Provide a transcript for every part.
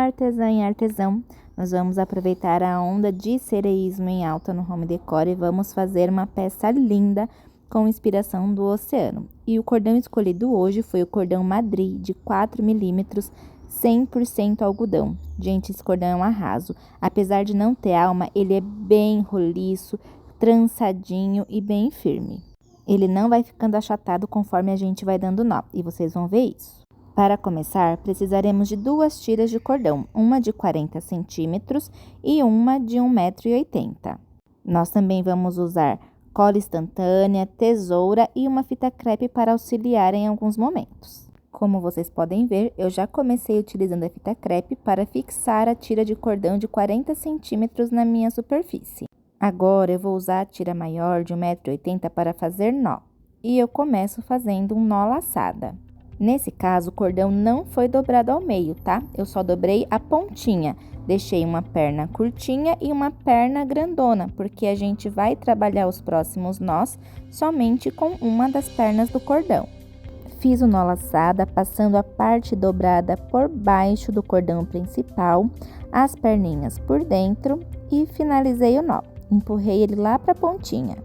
artesã e artesão, nós vamos aproveitar a onda de sereísmo em alta no home decor e vamos fazer uma peça linda com inspiração do oceano. E o cordão escolhido hoje foi o cordão Madri de 4 milímetros, 100% algodão. Gente, esse cordão é um arraso. Apesar de não ter alma, ele é bem roliço, trançadinho e bem firme. Ele não vai ficando achatado conforme a gente vai dando nó, e vocês vão ver isso. Para começar, precisaremos de 2 tiras de cordão, uma de 40 centímetros e uma de 1,80 m. Nós também vamos usar cola instantânea, tesoura e uma fita crepe para auxiliar em alguns momentos. Como vocês podem ver, eu já comecei utilizando a fita crepe para fixar a tira de cordão de 40 centímetros na minha superfície. Agora eu vou usar a tira maior de 1,80 m para fazer nó, e eu começo fazendo um nó laçada. Nesse caso, o cordão não foi dobrado ao meio, tá? Eu só dobrei a pontinha, deixei uma perna curtinha e uma perna grandona, porque a gente vai trabalhar os próximos nós somente com uma das pernas do cordão. Fiz o nó laçada, passando a parte dobrada por baixo do cordão principal, as perninhas por dentro e finalizei o nó. Empurrei ele lá para a pontinha.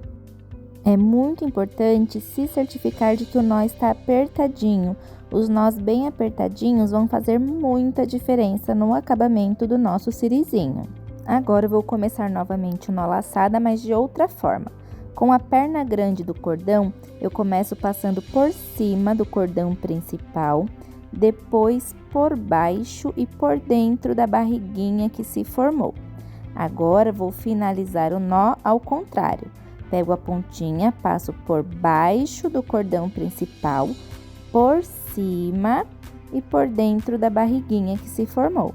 É muito importante se certificar de que o nó está apertadinho. Os nós bem apertadinhos vão fazer muita diferença no acabamento do nosso cirizinho. Agora eu vou começar novamente o nó laçada, mas de outra forma. Com a perna grande do cordão, eu começo passando por cima do cordão principal, depois por baixo e por dentro da barriguinha que se formou. Agora vou finalizar o nó ao contrário. Pego a pontinha, passo por baixo do cordão principal, por cima e por dentro da barriguinha que se formou.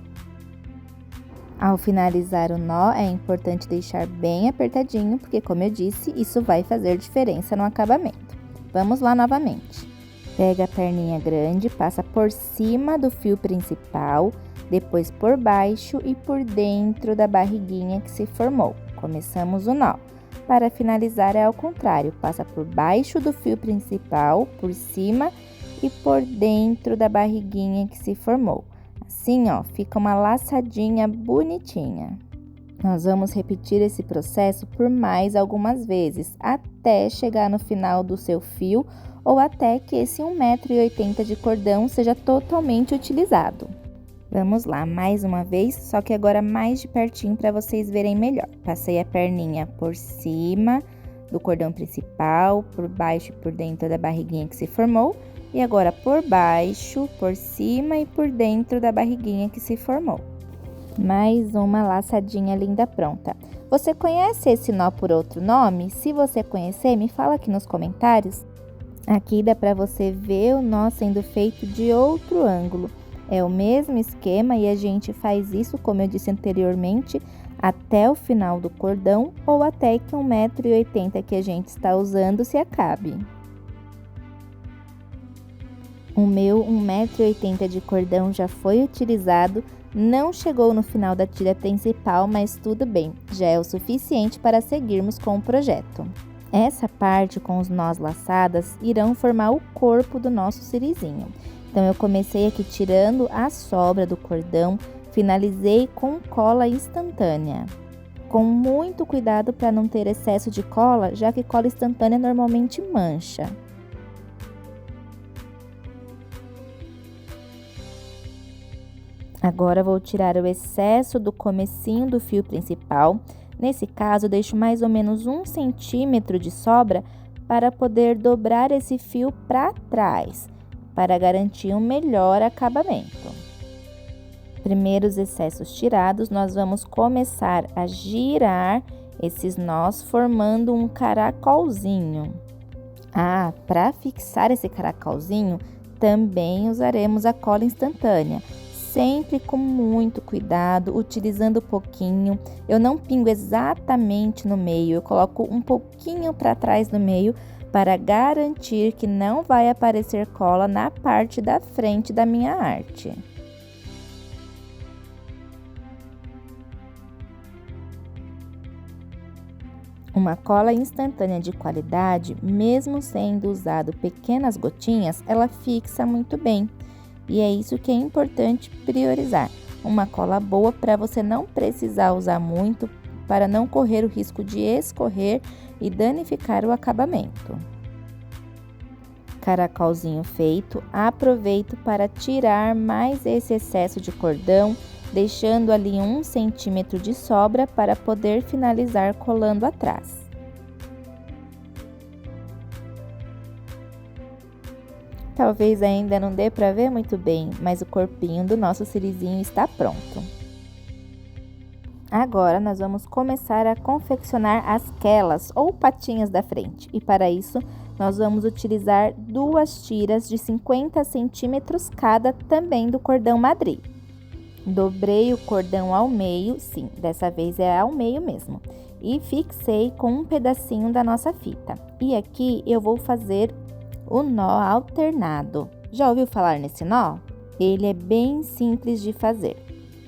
Ao finalizar o nó, é importante deixar bem apertadinho, porque, como eu disse, isso vai fazer diferença no acabamento. Vamos lá novamente. Pega a perninha grande, passa por cima do fio principal, depois por baixo e por dentro da barriguinha que se formou. Começamos o nó. Para finalizar é ao contrário, passa por baixo do fio principal, por cima e por dentro da barriguinha que se formou. Assim, ó, fica uma laçadinha bonitinha. Nós vamos repetir esse processo por mais algumas vezes, até chegar no final do seu fio ou até que esse 1,80 m de cordão seja totalmente utilizado. Vamos lá, mais uma vez, só que agora mais de pertinho para vocês verem melhor. Passei a perninha por cima do cordão principal, por baixo e por dentro da barriguinha que se formou. E agora por baixo, por cima e por dentro da barriguinha que se formou. Mais uma laçadinha linda pronta. Você conhece esse nó por outro nome? Se você conhecer, me fala aqui nos comentários. Aqui dá para você ver o nó sendo feito de outro ângulo. É o mesmo esquema e a gente faz isso, como eu disse anteriormente, até o final do cordão ou até que 1,80 m que a gente está usando se acabe. O meu 1,80 m de cordão já foi utilizado, não chegou no final da tira principal, mas tudo bem, já é o suficiente para seguirmos com o projeto. Essa parte com os nós laçadas irão formar o corpo do nosso cirizinho. Então, eu comecei aqui tirando a sobra do cordão, finalizei com cola instantânea. Com muito cuidado para não ter excesso de cola, já que cola instantânea normalmente mancha. Agora, vou tirar o excesso do comecinho do fio principal. Nesse caso, deixo mais ou menos 1 centímetro de sobra para poder dobrar esse fio para trás, para garantir um melhor acabamento. Primeiro os excessos tirados, nós vamos começar a girar esses nós formando um caracolzinho. Para fixar esse caracolzinho, também usaremos a cola instantânea. Sempre com muito cuidado, utilizando pouquinho. Eu não pingo exatamente no meio, eu coloco um pouquinho para trás no meio, para garantir que não vai aparecer cola na parte da frente da minha arte. Uma cola instantânea de qualidade, mesmo sendo usado pequenas gotinhas, ela fixa muito bem. E é isso que é importante priorizar. uma cola boa para você não precisar usar muito, para não correr o risco de escorrer e danificar o acabamento. Caracolzinho feito, aproveito para tirar mais esse excesso de cordão, deixando ali 1 centímetro de sobra para poder finalizar colando atrás. Talvez ainda não dê para ver muito bem, mas o corpinho do nosso cirizinho está pronto. Agora nós vamos começar a confeccionar as quelas ou patinhas da frente, e para isso nós vamos utilizar 2 tiras de 50 centímetros cada, também do cordão madri. Dobrei o cordão ao meio, sim, dessa vez é ao meio mesmo, e fixei com um pedacinho da nossa fita. E aqui eu vou fazer o nó alternado. Já ouviu falar nesse nó? Ele é bem simples de fazer.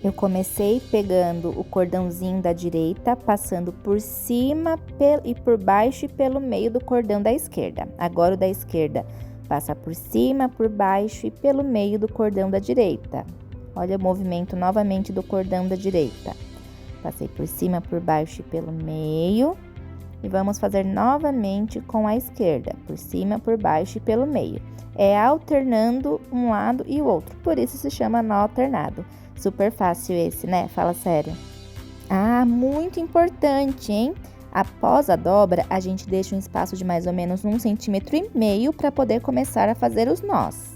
Eu comecei pegando o cordãozinho da direita, passando por cima e por baixo e pelo meio do cordão da esquerda. Agora o da esquerda passa por cima, por baixo e pelo meio do cordão da direita. Olha o movimento novamente do cordão da direita. Passei por cima, por baixo e pelo meio. E vamos fazer novamente com a esquerda, por cima, por baixo e pelo meio. É alternando um lado e o outro, por isso se chama nó alternado. Super fácil esse, né? Fala sério. Ah, muito importante, hein? Após a dobra, a gente deixa um espaço de mais ou menos 1,5 centímetro para poder começar a fazer os nós.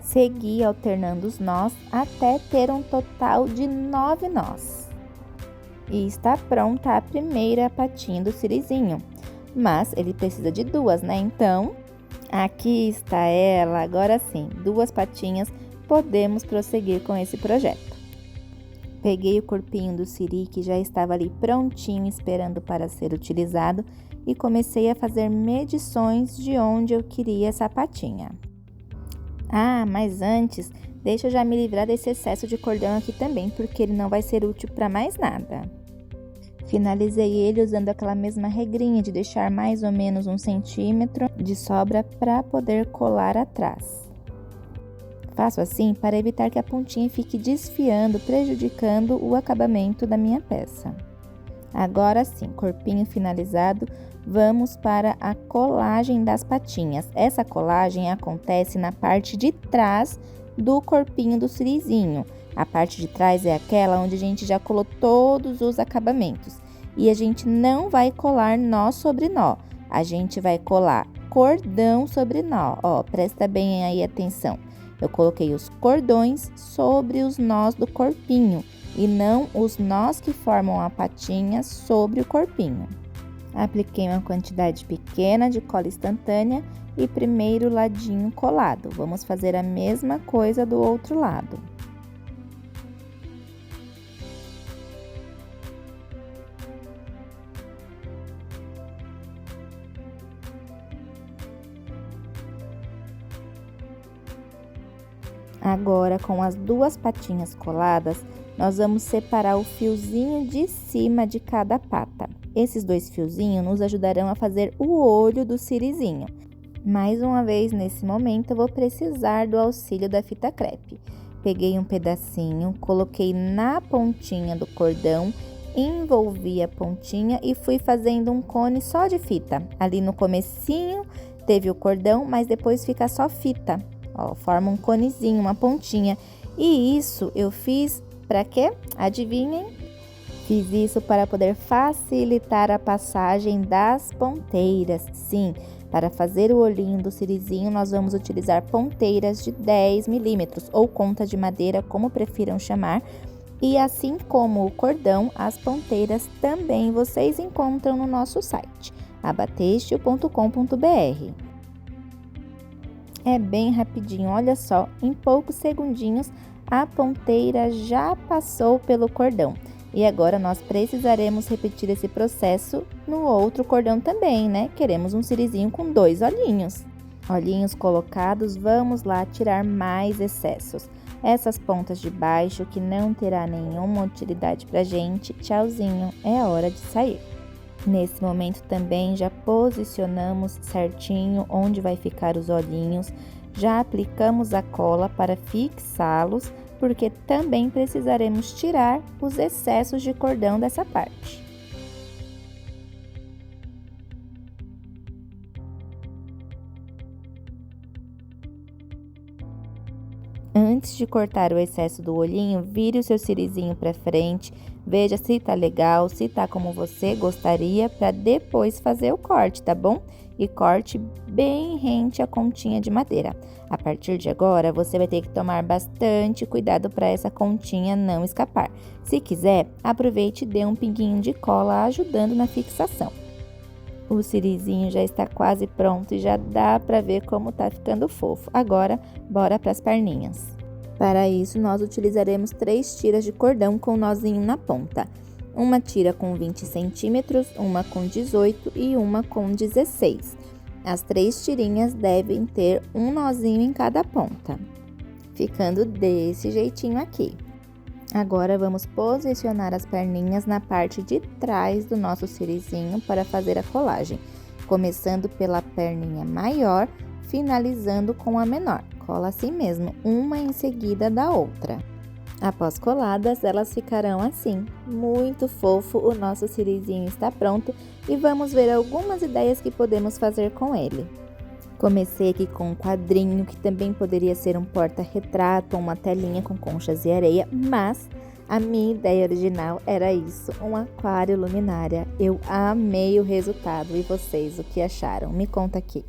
Segui alternando os nós até ter um total de 9 nós. E está pronta a primeira patinha do cirizinho, mas ele precisa de 2, né? Então, aqui está ela, agora sim, 2 patinhas, podemos prosseguir com esse projeto. Peguei o corpinho do ciri que já estava ali prontinho, esperando para ser utilizado, e comecei a fazer medições de onde eu queria essa patinha. Ah, mas antes, deixa eu já me livrar desse excesso de cordão aqui também, porque ele não vai ser útil para mais nada. Finalizei ele usando aquela mesma regrinha de deixar mais ou menos 1 centímetro de sobra para poder colar atrás. Faço assim para evitar que a pontinha fique desfiando, prejudicando o acabamento da minha peça. Agora sim, corpinho finalizado, vamos para a colagem das patinhas. Essa colagem acontece na parte de trás do corpinho do cirizinho. A parte de trás é aquela onde a gente já colou todos os acabamentos. E a gente não vai colar nó sobre nó. A gente vai colar cordão sobre nó. Ó, presta bem aí atenção. Eu coloquei os cordões sobre os nós do corpinho e não os nós que formam a patinha sobre o corpinho. Apliquei uma quantidade pequena de cola instantânea e primeiro ladinho colado. Vamos fazer a mesma coisa do outro lado. Agora, com as 2 patinhas coladas, nós vamos separar o fiozinho de cima de cada pata. Esses 2 fiozinhos nos ajudarão a fazer o olho do cirizinho. Mais uma vez, nesse momento, eu vou precisar do auxílio da fita crepe. Peguei um pedacinho, coloquei na pontinha do cordão, envolvi a pontinha e fui fazendo um cone só de fita. Ali no comecinho teve o cordão, mas depois fica só fita. Ó, forma um conezinho, uma pontinha. E isso eu fiz para quê? Adivinhem? Fiz isso para poder facilitar a passagem das ponteiras. Sim, para fazer o olhinho do cirizinho, nós vamos utilizar ponteiras de 10 milímetros ou conta de madeira, como prefiram chamar. E assim como o cordão, as ponteiras também vocês encontram no nosso site, abatextil.com.br. É bem rapidinho, olha só, em poucos segundinhos a ponteira já passou pelo cordão. E agora nós precisaremos repetir esse processo no outro cordão também, né? Queremos um cirizinho com 2 olhinhos. Olhinhos colocados, vamos lá tirar mais excessos. Essas pontas de baixo que não terá nenhuma utilidade pra gente, tchauzinho, é hora de sair. Nesse momento também já posicionamos certinho onde vai ficar os olhinhos, Já aplicamos a cola para fixá-los, porque também precisaremos tirar os excessos de cordão dessa parte. Antes de cortar o excesso do olhinho, vire o seu cirizinho para frente, veja se tá legal, se tá como você gostaria, para depois fazer o corte, tá bom? E corte bem rente à continha de madeira. A partir de agora, você vai ter que tomar bastante cuidado para essa continha não escapar. Se quiser, aproveite e dê um pinguinho de cola ajudando na fixação. O cirizinho já está quase pronto e já dá para ver como tá ficando fofo. Agora, bora para as perninhas. Para isso, nós utilizaremos 3 tiras de cordão com nozinho na ponta. Uma tira com 20 centímetros, uma com 18 e uma com 16. As 3 tirinhas devem ter um nozinho em cada ponta, ficando desse jeitinho aqui. Agora, vamos posicionar as perninhas na parte de trás do nosso cirizinho para fazer a colagem, começando pela perninha maior, finalizando com a menor. Cola assim mesmo, uma em seguida da outra. Após coladas, elas ficarão assim. Muito fofo, o nosso cirizinho está pronto e vamos ver algumas ideias que podemos fazer com ele. Comecei aqui com um quadrinho, que também poderia ser um porta-retrato ou uma telinha com conchas e areia, mas a minha ideia original era isso, um aquário luminária. Eu amei o resultado, e vocês, o que acharam? Me conta aqui.